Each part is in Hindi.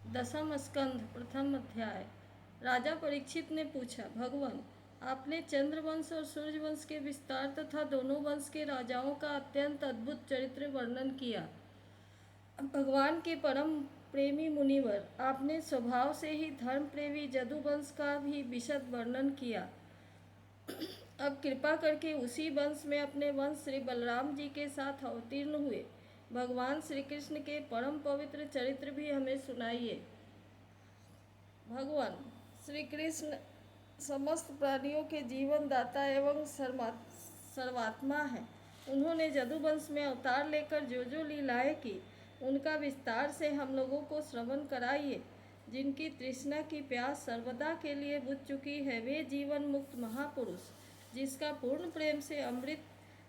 दसम स्कंध प्रथम अध्याय। राजा परीक्षित ने पूछा, भगवान, आपने चंद्रवंश और सूर्यवंश के विस्तार तथा दोनों वंश के राजाओं का अत्यंत अद्भुत चरित्र वर्णन किया। भगवान के परम प्रेमी मुनिवर, आपने स्वभाव से ही धर्म प्रेमी जदुवंश का भी विशद वर्णन किया। अब कृपा करके उसी वंश में अपने वंश श्री बलराम जी के साथ अवतीर्ण हुए भगवान श्री कृष्ण के परम पवित्र चरित्र भी हमें सुनाइए। भगवान श्री कृष्ण समस्त प्राणियों के जीवन दाता एवं सर्वात्मा है। उन्होंने जदुवंश में अवतार लेकर जो जो लीलाएं की, उनका विस्तार से हम लोगों को श्रवण कराइए। जिनकी तृष्णा की प्यास सर्वदा के लिए बुझ चुकी है, वे जीवन मुक्त महापुरुष, जिसका पूर्ण प्रेम से अमृत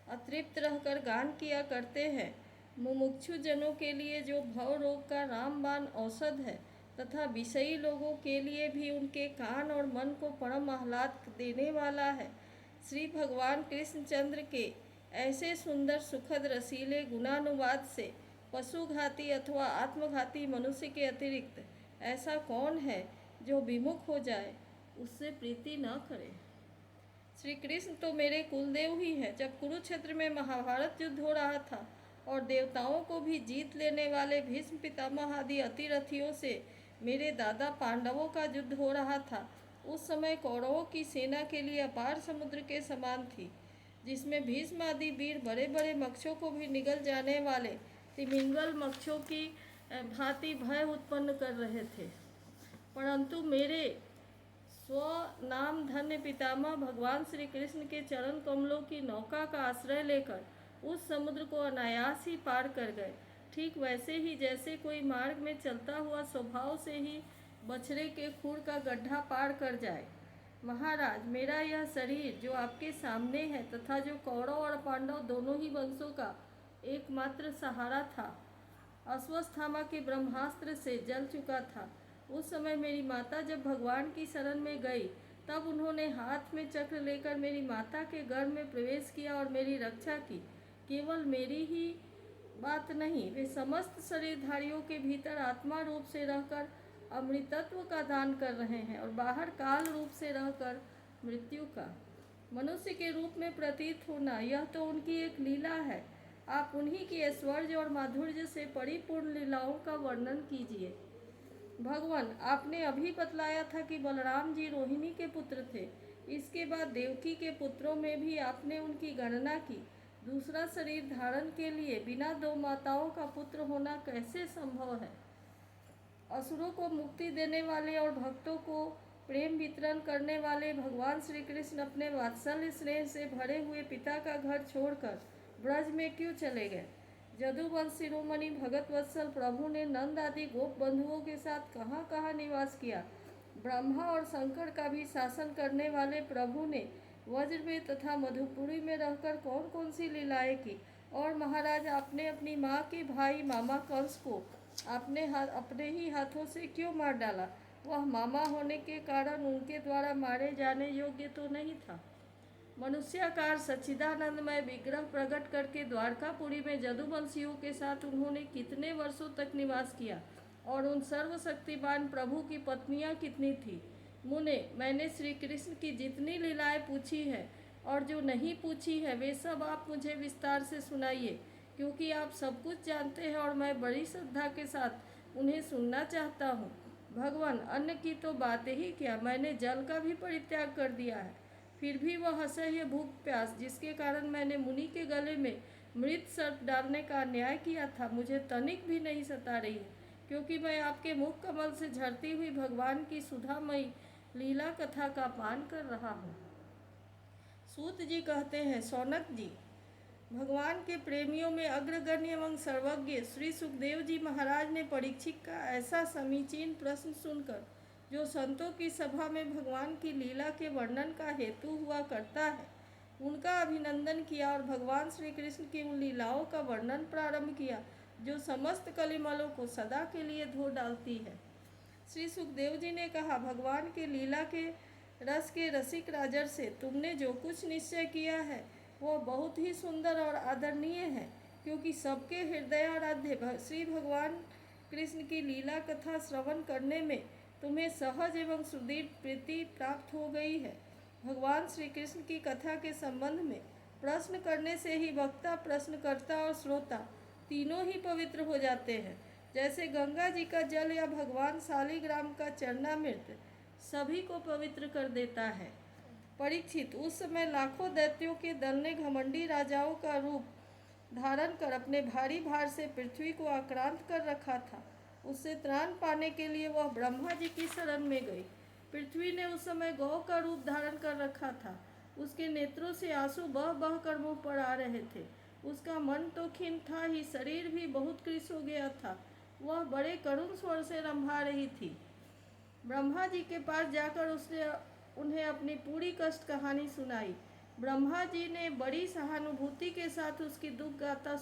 अतृप्त रहकर गान किया करते हैं, मुमुक्षु जनों के लिए जो भव रोग का रामबाण औषध है, तथा विषयी लोगों के लिए भी उनके कान और मन को परम आह्लाद देने वाला है। श्री भगवान कृष्णचंद्र के ऐसे सुंदर सुखद रसीले गुणानुवाद से पशुघाती अथवा आत्मघाती मनुष्य के अतिरिक्त ऐसा कौन है जो विमुख हो जाए, उससे प्रीति न करे। श्री कृष्ण तो मेरे कुलदेव ही हैं। जब कुरुक्षेत्र में महाभारत युद्ध हो रहा था और देवताओं को भी जीत लेने वाले भीष्म पितामह आदि अतिरथियों से मेरे दादा पांडवों का युद्ध हो रहा था, उस समय कौरवों की सेना के लिए अपार समुद्र के समान थी, जिसमें भीष्म आदि वीर बड़े बड़े मक्षों को भी निगल जाने वाले तिमिंगल मक्षों की भांति भय उत्पन्न कर रहे थे। परंतु मेरे स्व नाम धन्य पितामह भगवान श्री कृष्ण के चरण कमलों की नौका का आश्रय लेकर उस समुद्र को अनायास ही पार कर गए। ठीक वैसे ही जैसे कोई मार्ग में चलता हुआ स्वभाव से ही बछड़े के खुर का गड्ढा पार कर जाए। महाराज, मेरा यह शरीर जो आपके सामने है तथा जो कौरव और पांडव दोनों ही वंशों का एकमात्र सहारा था, अश्वत्थामा के ब्रह्मास्त्र से जल चुका था। उस समय मेरी माता जब भगवान की शरण में गई, तब उन्होंने हाथ में चक्र लेकर मेरी माता के गर्भ में प्रवेश किया और मेरी रक्षा की। केवल मेरी ही बात नहीं, वे समस्त शरीरधारियों के भीतर आत्मा रूप से रहकर अमृतत्व का दान कर रहे हैं और बाहर काल रूप से रहकर मृत्यु का मनुष्य के रूप में प्रतीत होना, यह तो उनकी एक लीला है। आप उन्हीं की ऐश्वर्य और माधुर्य से परिपूर्ण लीलाओं का वर्णन कीजिए। भगवान, आपने अभी बतलाया था कि बलराम जी रोहिणी के पुत्र थे। इसके बाद देवकी के पुत्रों में भी आपने उनकी गणना की। दूसरा शरीर धारण के लिए बिना दो माताओं का पुत्र होना कैसे संभव है? असुरों को मुक्ति देने वाले और भक्तों को प्रेम वितरण करने वाले भगवान श्री कृष्ण अपने वात्सल्य स्नेह से भरे हुए पिता का घर छोड़कर ब्रज में क्यों चले गए? जदुवंश शिरोमणि भगत वत्सल प्रभु ने नंद आदि गोप बंधुओं के साथ कहाँ कहाँ निवास किया? ब्रह्मा और शंकर का भी शासन करने वाले प्रभु ने वज्र में तथा मधुपुरी में रहकर कौन कौन सी लीलाएं की? और महाराज, आपने अपनी माँ के भाई मामा कंस को आपने अपने ही हाथों से क्यों मार डाला? वह मामा होने के कारण उनके द्वारा मारे जाने योग्य तो नहीं था। मनुष्याकार सच्चिदानंदमय विग्रह प्रकट करके द्वारकापुरी में जदुवंशियों के साथ उन्होंने कितने वर्षों तक निवास किया और उन सर्वशक्तिमान प्रभु की पत्नियां कितनी थी? मुने, मैंने श्री कृष्ण की जितनी लीलाएं पूछी है और जो नहीं पूछी है, वे सब आप मुझे विस्तार से सुनाइए, क्योंकि आप सब कुछ जानते हैं और मैं बड़ी श्रद्धा के साथ उन्हें सुनना चाहता हूँ। भगवान, अन्न की तो बात ही क्या, मैंने जल का भी परित्याग कर दिया है। फिर भी वह असह्य भूख प्यास, जिसके कारण मैंने मुनि के गले में मृत सर्प डालने का अन्याय किया था, मुझे तनिक भी नहीं सता रही है, क्योंकि मैं आपके मुख कमल से झरती हुई भगवान की सुधामयी लीला कथा का पान कर रहा हूँ। सूत जी कहते हैं, सौनक जी, भगवान के प्रेमियों में अग्रगण्य एवं सर्वज्ञ श्री सुखदेव जी महाराज ने परीक्षित का ऐसा समीचीन प्रश्न सुनकर, जो संतों की सभा में भगवान की लीला के वर्णन का हेतु हुआ करता है, उनका अभिनंदन किया और भगवान श्री कृष्ण की उन लीलाओं का वर्णन प्रारंभ किया जो समस्त कलिमलों को सदा के लिए धो डालती है। श्री सुखदेव जी ने कहा, भगवान के लीला के रस के रसिक राजर से तुमने जो कुछ निश्चय किया है, वह बहुत ही सुंदर और आदरणीय है, क्योंकि सबके हृदयाराध्य श्री भगवान कृष्ण की लीला कथा श्रवण करने में तुम्हें सहज एवं सुदृढ़ प्रीति प्राप्त हो गई है। भगवान श्री कृष्ण की कथा के संबंध में प्रश्न करने से ही वक्ता, प्रश्नकर्ता और श्रोता तीनों ही पवित्र हो जाते हैं। जैसे गंगा जी का जल या भगवान शालिग्राम का चरणामृत सभी को पवित्र कर देता है। परीक्षित, उस समय लाखों दैत्यों के दल ने घमंडी राजाओं का रूप धारण कर अपने भारी भार से पृथ्वी को आक्रांत कर रखा था। उससे त्राण पाने के लिए वह ब्रह्मा जी की शरण में गई। पृथ्वी ने उस समय गौ का रूप धारण कर रखा था। उसके नेत्रों से आंसू बह बह कर मुंह पर आ रहे थे। उसका मन तो खिन्न था ही, शरीर भी बहुत कृश हो गया था। वह बड़े करुण स्वर से रंभा रही थी। ब्रह्मा जी के पास जाकर उसने उन्हें अपनी पूरी कष्ट कहानी सुनाई। ब्रह्मा जी ने बड़ी सहानुभूति के साथ उसकी दुख गाथा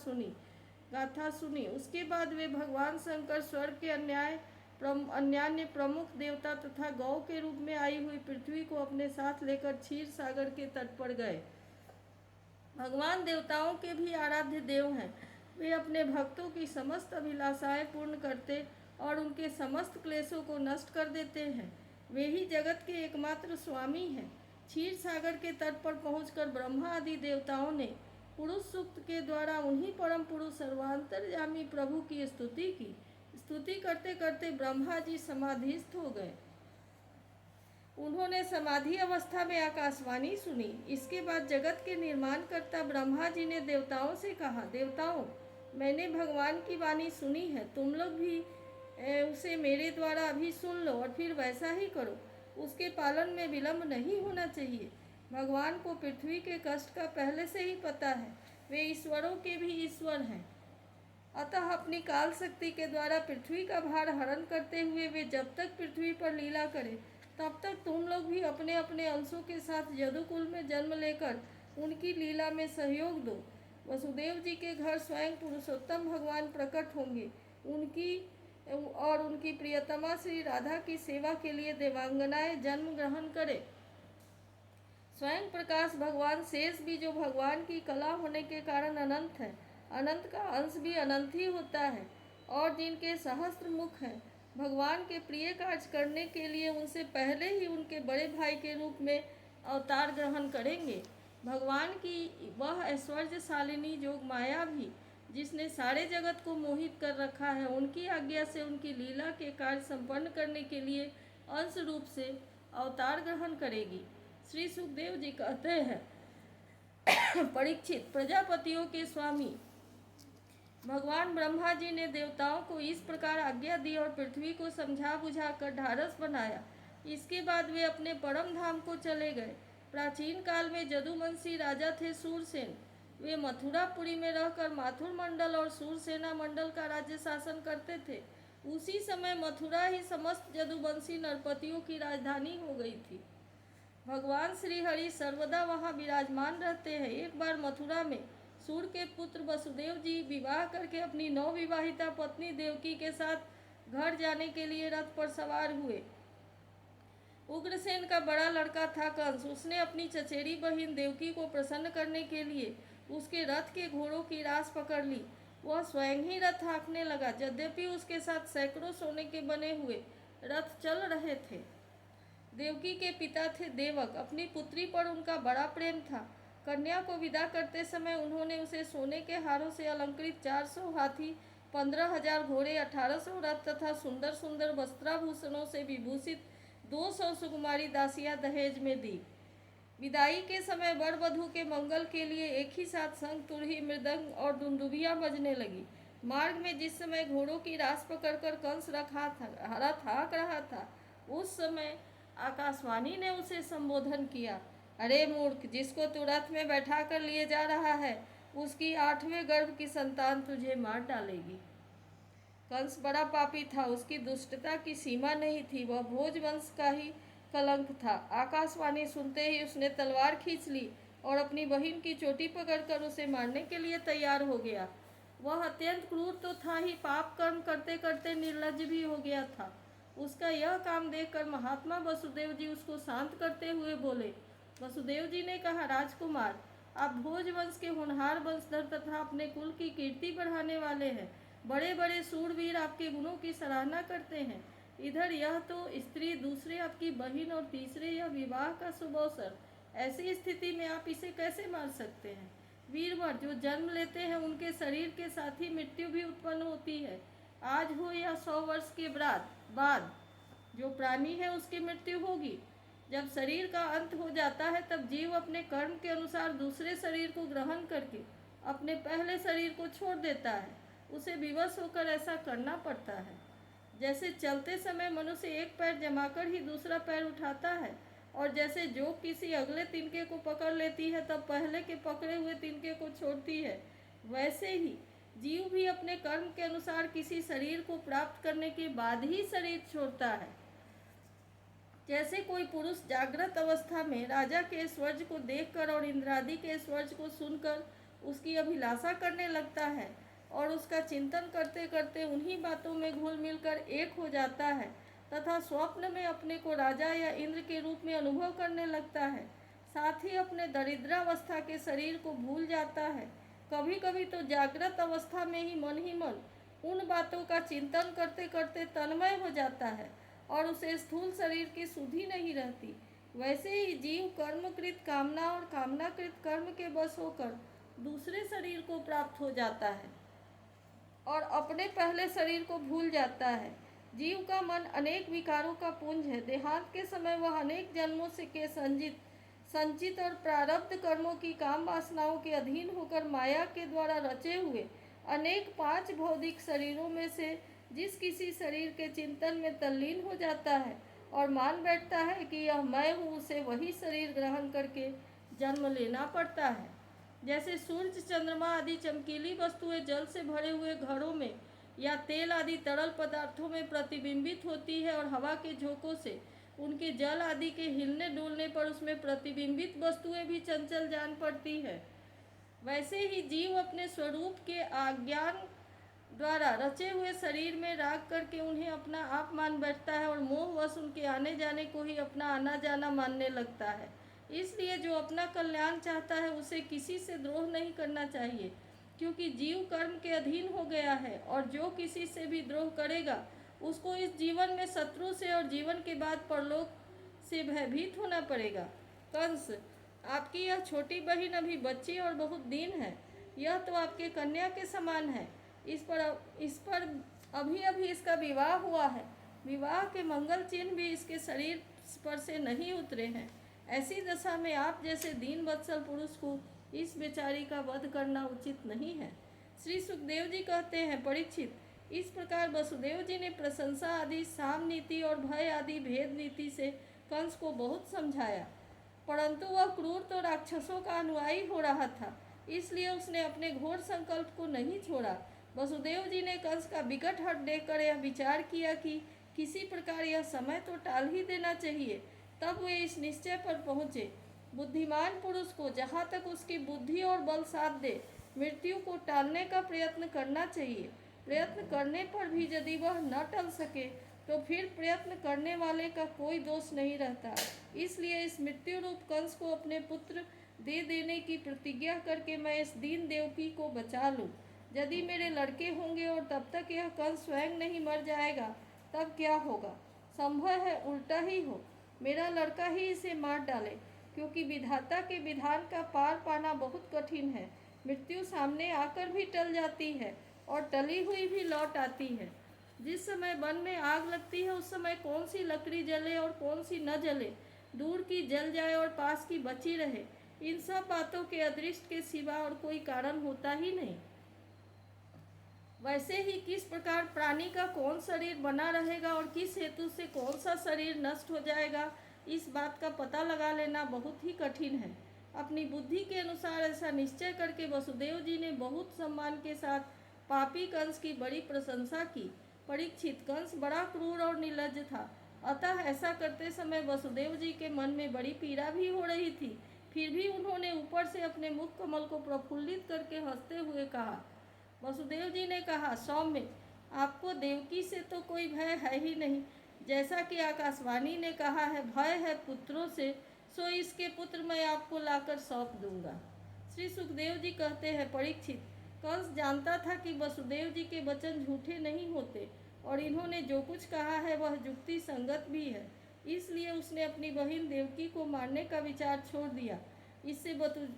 सुनी। उसके बाद वे भगवान शंकर स्वर्ग के अन्यान्य प्रमुख देवता तथा गौ के रूप में आई हुई पृथ्वी को अपने साथ लेकर क्षीर सागर के तट पर गए। भगवान देवताओं के भी आराध्य देव हैं। वे अपने भक्तों की समस्त अभिलाषाएं पूर्ण करते और उनके समस्त क्लेशों को नष्ट कर देते हैं। वे ही जगत के एकमात्र स्वामी हैं। क्षीर सागर के तट पर पहुंचकर ब्रह्मा आदि देवताओं ने पुरुष सूक्त के द्वारा उन्हीं परम पुरुष सर्वांतर्यामी प्रभु की स्तुति की। स्तुति करते करते ब्रह्मा जी समाधिस्थ हो गए। उन्होंने समाधि अवस्था में आकाशवाणी सुनी। इसके बाद जगत के निर्माणकर्ता ब्रह्मा जी ने देवताओं से कहा, देवताओं, मैंने भगवान की वाणी सुनी है, तुम लोग भी उसे मेरे द्वारा अभी सुन लो और फिर वैसा ही करो। उसके पालन में विलंब नहीं होना चाहिए। भगवान को पृथ्वी के कष्ट का पहले से ही पता है। वे ईश्वरों के भी ईश्वर हैं। अतः अपनी काल शक्ति के द्वारा पृथ्वी का भार हरण करते हुए वे जब तक पृथ्वी पर लीला करें तब तक तुम लोग भी अपने अपने अंशों के साथ यदुकुल में जन्म लेकर उनकी लीला में सहयोग दो। वसुदेव जी के घर स्वयं पुरुषोत्तम भगवान प्रकट होंगे। उनकी प्रियतमा श्री राधा की सेवा के लिए देवांगनाएं जन्म ग्रहण करें। स्वयं प्रकाश भगवान शेष भी, जो भगवान की कला होने के कारण अनंत है, अनंत का अंश भी अनंत ही होता है, और जिनके सहस्त्र मुख हैं, भगवान के प्रिय कार्य करने के लिए उनसे पहले ही उनके बड़े भाई के रूप में अवतार ग्रहण करेंगे। भगवान की वह ऐश्वर्यशालिनी जोग माया भी, जिसने सारे जगत को मोहित कर रखा है, उनकी आज्ञा से उनकी लीला के कार्य संपन्न करने के लिए अंश रूप से अवतार ग्रहण करेगी। श्री सुखदेव जी कहते हैं, परीक्षित, प्रजापतियों के स्वामी भगवान ब्रह्मा जी ने देवताओं को इस प्रकार आज्ञा दी और पृथ्वी को समझा बुझा कर ढाढ़स बनाया। इसके बाद वे अपने परम धाम को चले गए। प्राचीन काल में जदुवंशी राजा थे सूरसेन। वे मथुरापुरी में रहकर माथुर मंडल और सूरसेना मंडल का राज्य शासन करते थे। उसी समय मथुरा ही समस्त जदुवंशी नरपतियों की राजधानी हो गई थी। भगवान श्री हरि सर्वदा वहाँ विराजमान रहते हैं। एक बार मथुरा में सूर के पुत्र वसुदेव जी विवाह करके अपनी नवविवाहिता पत्नी देवकी के साथ घर जाने के लिए रथ पर सवार हुए। उग्रसेन का बड़ा लड़का था कंस। उसने अपनी चचेरी बहन देवकी को प्रसन्न करने के लिए उसके रथ के घोड़ों की रास पकड़ ली। वह स्वयं ही रथ हाँकने लगा। यद्यपि उसके साथ सैकड़ों सोने के बने हुए रथ चल रहे थे। देवकी के पिता थे देवक। अपनी पुत्री पर उनका बड़ा प्रेम था। कन्या को विदा करते समय उन्होंने उसे सोने के हारों से अलंकृत 400 हाथी, 15,000 घोड़े, 1800 रथ तथा सुंदर सुंदर वस्त्राभूषणों से विभूषित 200 सुकुमारी दासियां दहेज में दी। विदाई के समय वर वधू के मंगल के लिए एक ही साथ शंख, तुरही, मृदंग और दुंदुभियां बजने लगी। मार्ग में जिस समय घोड़ों की रास पकड़कर कंस रथ हाँक रहा था, उस समय आकाशवाणी ने उसे संबोधन किया, अरे मूर्ख, जिसको तू रथ में बैठा कर लिए जा रहा है, उसकी 8वें गर्भ की संतान तुझे मार डालेगी। कंस बड़ा पापी था। उसकी दुष्टता की सीमा नहीं थी। वह भोज वंश का ही कलंक था। आकाशवाणी सुनते ही उसने तलवार खींच ली और अपनी बहन की चोटी पकड़कर उसे मारने के लिए तैयार हो गया। वह अत्यंत क्रूर तो था ही, पाप कर्म करते करते निर्लज्ज भी हो गया था। उसका यह काम देखकर महात्मा वसुदेव जी उसको शांत करते हुए बोले। वसुदेव जी ने कहा, राजकुमार, आप भोज वंश के होनहार वंशधर तथा अपने कुल की कीर्ति बढ़ाने वाले हैं। बड़े बड़े शूरवीर आपके गुणों की सराहना करते हैं। इधर यह तो स्त्री, दूसरे आपकी बहन और तीसरे यह विवाह का शुभ अवसर। ऐसी स्थिति में आप इसे कैसे मार सकते हैं? वीरवर, जो जन्म लेते हैं उनके शरीर के साथ ही मृत्यु भी उत्पन्न होती है। आज हो या 100 वर्ष के बाद जो प्राणी है उसकी मृत्यु होगी। जब शरीर का अंत हो जाता है तब जीव अपने कर्म के अनुसार दूसरे शरीर को ग्रहण करके अपने पहले शरीर को छोड़ देता है। उसे विवश होकर ऐसा करना पड़ता है। जैसे चलते समय मनुष्य एक पैर जमाकर ही दूसरा पैर उठाता है, और जैसे जोक किसी अगले तिनके को पकड़ लेती है तब पहले के पकड़े हुए तिनके को छोड़ती है, वैसे ही जीव भी अपने कर्म के अनुसार किसी शरीर को प्राप्त करने के बाद ही शरीर छोड़ता है। जैसे कोई पुरुष जागृत अवस्था में राजा के ऐश्वर्य को देखकर और इंद्रादि के ऐश्वर्य को सुनकर उसकी अभिलाषा करने लगता है और उसका चिंतन करते करते उन्हीं बातों में घुल मिलकर एक हो जाता है तथा स्वप्न में अपने को राजा या इंद्र के रूप में अनुभव करने लगता है, साथ ही अपने दरिद्रावस्था के शरीर को भूल जाता है। कभी कभी तो जागृत अवस्था में ही मन उन बातों का चिंतन करते करते तन्मय हो जाता है और उसे स्थूल शरीर की सुधि नहीं रहती। वैसे ही जीव कर्मकृत कामना और कामनाकृत कर्म के बस होकर दूसरे शरीर को प्राप्त हो जाता है और अपने पहले शरीर को भूल जाता है। जीव का मन अनेक विकारों का पुंज है। देहांत के समय वह अनेक जन्मों से के संचित और प्रारब्ध कर्मों की काम वासनाओं के अधीन होकर माया के द्वारा रचे हुए अनेक 5 भौतिक शरीरों में से जिस किसी शरीर के चिंतन में तल्लीन हो जाता है और मान बैठता है कि यह मैं हूँ, उसे वही शरीर ग्रहण करके जन्म लेना पड़ता है। जैसे सूर्य, चंद्रमा आदि चमकीली वस्तुएं जल से भरे हुए घड़ों में या तेल आदि तरल पदार्थों में प्रतिबिंबित होती है और हवा के झोंकों से उनके जल आदि के हिलने डुलने पर उसमें प्रतिबिंबित वस्तुएं भी चंचल जान पड़ती है, वैसे ही जीव अपने स्वरूप के अज्ञान द्वारा रचे हुए शरीर में राग करके उन्हें अपना आप मान बैठता है और मोहवश उनके आने जाने को ही अपना आना जाना मानने लगता है। इसलिए जो अपना कल्याण चाहता है उसे किसी से द्रोह नहीं करना चाहिए, क्योंकि जीव कर्म के अधीन हो गया है और जो किसी से भी द्रोह करेगा उसको इस जीवन में शत्रु से और जीवन के बाद परलोक से भयभीत होना पड़ेगा। कंस, आपकी यह छोटी बहन अभी बच्ची और बहुत दीन है। यह तो आपके कन्या के समान है। इस पर अभी अभी इसका विवाह हुआ है। विवाह के मंगल चिन्ह भी इसके शरीर पर से नहीं उतरे हैं। ऐसी दशा में आप जैसे दीन वत्सल पुरुष को इस बेचारी का वध करना उचित नहीं है। श्री सुखदेव जी कहते हैं, परीक्षित, इस प्रकार वसुदेव जी ने प्रशंसा आदि, साम नीति और भय आदि भेद नीति से कंस को बहुत समझाया, परंतु वह क्रूर तो राक्षसों का अनुयायी हो रहा था, इसलिए उसने अपने घोर संकल्प को नहीं छोड़ा। वसुदेव जी ने कंस का विकट हट देखकर यह विचार किया कि किसी प्रकार यह समय तो टाल ही देना चाहिए। तब वे इस निश्चय पर पहुँचे, बुद्धिमान पुरुष को जहाँ तक उसकी बुद्धि और बल साथ दे मृत्यु को टालने का प्रयत्न करना चाहिए। प्रयत्न करने पर भी यदि वह न टल सके तो फिर प्रयत्न करने वाले का कोई दोष नहीं रहता। इसलिए इस मृत्यु रूप कंस को अपने पुत्र दे देने की प्रतिज्ञा करके मैं इस दीन देवकी को बचा लूँ। यदि मेरे लड़के होंगे और तब तक यह कंस स्वयं नहीं मर जाएगा तब क्या होगा? संभव है उल्टा ही हो, मेरा लड़का ही इसे मार डाले, क्योंकि विधाता के विधान का पार पाना बहुत कठिन है। मृत्यु सामने आकर भी टल जाती है और टली हुई भी लौट आती है। जिस समय वन में आग लगती है उस समय कौन सी लकड़ी जले और कौन सी न जले, दूर की जल जाए और पास की बची रहे, इन सब बातों के अदृष्ट के सिवा और कोई कारण होता ही नहीं। वैसे ही किस प्रकार प्राणी का कौन शरीर बना रहेगा और किस हेतु से कौन सा शरीर नष्ट हो जाएगा, इस बात का पता लगा लेना बहुत ही कठिन है। अपनी बुद्धि के अनुसार ऐसा निश्चय करके वसुदेव जी ने बहुत सम्मान के साथ पापी कंस की बड़ी प्रशंसा की। परीक्षित, कंस बड़ा क्रूर और निर्लज्ज था, अतः ऐसा करते समय वसुदेव जी के मन में बड़ी पीड़ा भी हो रही थी। फिर भी उन्होंने ऊपर से अपने मुख कमल को प्रफुल्लित करके हंसते हुए कहा। वसुदेव जी ने कहा, सौम्य, आपको देवकी से तो कोई भय है ही नहीं। जैसा कि आकाशवाणी ने कहा है, भय है पुत्रों से, सो इसके पुत्र मैं आपको लाकर सौंप दूंगा। श्री सुखदेव जी कहते हैं, परीक्षित, कंस जानता था कि वसुदेव जी के वचन झूठे नहीं होते और इन्होंने जो कुछ कहा है वह युक्ति संगत भी है। इसलिए उसने अपनी बहन देवकी को मारने का विचार छोड़ दिया। इससे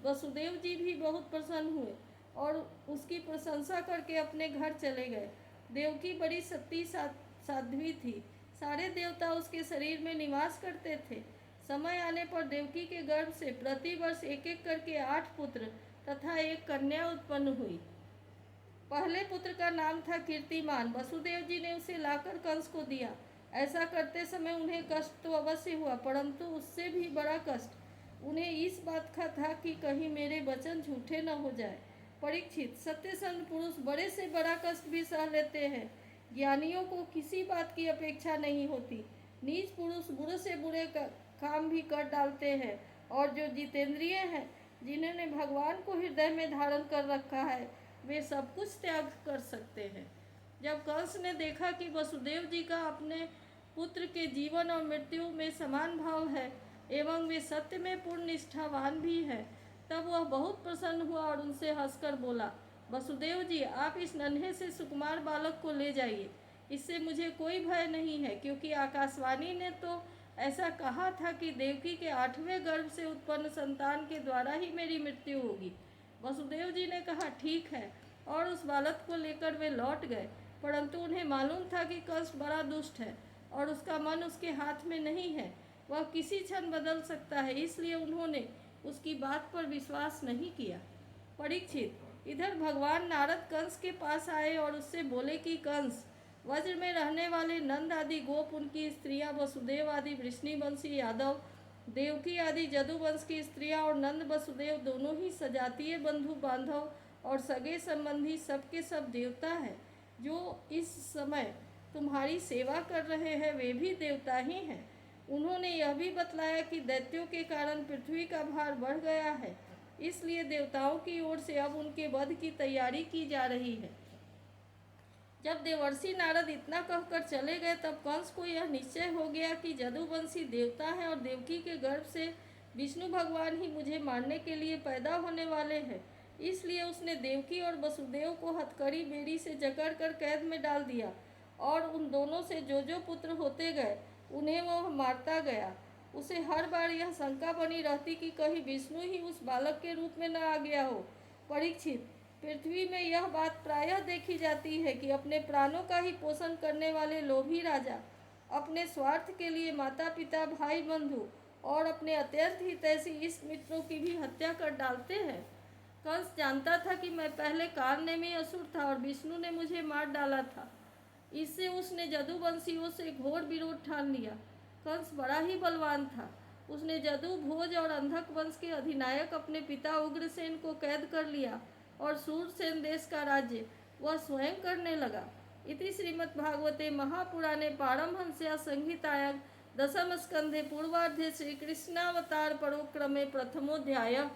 वसुदेव जी भी बहुत प्रसन्न हुए और उसकी प्रशंसा करके अपने घर चले गए। देवकी बड़ी सती साध्वी थी। सारे देवता उसके शरीर में निवास करते थे। समय आने पर देवकी के गर्भ से प्रतिवर्ष एक एक करके 8 पुत्र तथा एक कन्या उत्पन्न हुई। पहले पुत्र का नाम था कीर्तिमान। वसुदेव जी ने उसे लाकर कंस को दिया। ऐसा करते समय उन्हें कष्ट तो अवश्य हुआ, परंतु उससे भी बड़ा कष्ट उन्हें इस बात का था कि कहीं मेरे वचन झूठे न हो जाए। परीक्षित, सत्यसंध पुरुष बड़े से बड़ा कष्ट भी सह लेते हैं। ज्ञानियों को किसी बात की अपेक्षा नहीं होती। नीच पुरुष बुरे से बुरे काम भी कर डालते हैं, और जो जितेंद्रिय हैं, जिन्होंने भगवान को हृदय में धारण कर रखा है, वे सब कुछ त्याग कर सकते हैं। जब कंस ने देखा कि वसुदेव जी का अपने पुत्र के जीवन और मृत्यु में समान भाव है एवं वे सत्य में पूर्ण निष्ठावान भी है, तब वह बहुत प्रसन्न हुआ और उनसे हंसकर बोला, वसुदेव जी, आप इस नन्हे से सुकुमार बालक को ले जाइए। इससे मुझे कोई भय नहीं है, क्योंकि आकाशवाणी ने तो ऐसा कहा था कि देवकी के 8वें गर्भ से उत्पन्न संतान के द्वारा ही मेरी मृत्यु होगी। वसुदेव जी ने कहा, ठीक है, और उस बालक को लेकर वे लौट गए। परंतु उन्हें मालूम था कि कंस बड़ा दुष्ट है और उसका मन उसके हाथ में नहीं है, वह किसी क्षण बदल सकता है, इसलिए उन्होंने उसकी बात पर विश्वास नहीं किया। परीक्षित, इधर भगवान नारद कंस के पास आए और उससे बोले कि कंस, वज्र में रहने वाले नंद आदि गोप, उनकी स्त्रियां वसुदेव आदि वृष्णिवंशी यादव, देवकी आदि जदुवंश की स्त्रियां और नंद वसुदेव दोनों ही सजातीय बंधु बांधव और सगे संबंधी सबके सब देवता हैं। जो इस समय तुम्हारी सेवा कर रहे हैं वे भी देवता ही हैं। उन्होंने यह भी बतलाया कि दैत्यों के कारण पृथ्वी का भार बढ़ गया है, इसलिए देवताओं की ओर से अब उनके वध की तैयारी की जा रही है। जब देवर्षि नारद इतना कहकर चले गए, तब कंस को यह निश्चय हो गया कि जदुवंशी देवता हैं और देवकी के गर्भ से विष्णु भगवान ही मुझे मारने के लिए पैदा होने वाले हैं। इसलिए उसने देवकी और वसुदेव को हथकड़ी बेड़ी से जकड़ कर कैद में डाल दिया और उन दोनों से जो पुत्र होते गए उन्हें वह मारता गया। उसे हर बार यह शंका बनी रहती कि कहीं विष्णु ही उस बालक के रूप में न आ गया हो। परीक्षित, पृथ्वी में यह बात प्रायः देखी जाती है कि अपने प्राणों का ही पोषण करने वाले लोभी राजा अपने स्वार्थ के लिए माता पिता, भाई बंधु और अपने अत्यंत हितैषी इष्ट मित्रों की भी हत्या कर डालते हैं। कंस जानता था कि मैं पहले कालनेमी असुर था और विष्णु ने मुझे मार डाला था। इससे उसने जदुवंशियों से घोर विरोध ठान लिया। कंस बड़ा ही बलवान था। उसने जदु, भोज और अंधक वंश के अधिनायक अपने पिता उग्रसेन को कैद कर लिया और सूरसेन देश का राज्य वह स्वयं करने लगा। इति श्रीमद्भागवते महापुराणे पारमहंस्यां संहितायां दशम स्कंधे पूर्वार्धे श्री कृष्णावतार परोक्रमे प्रथमोऽध्यायः।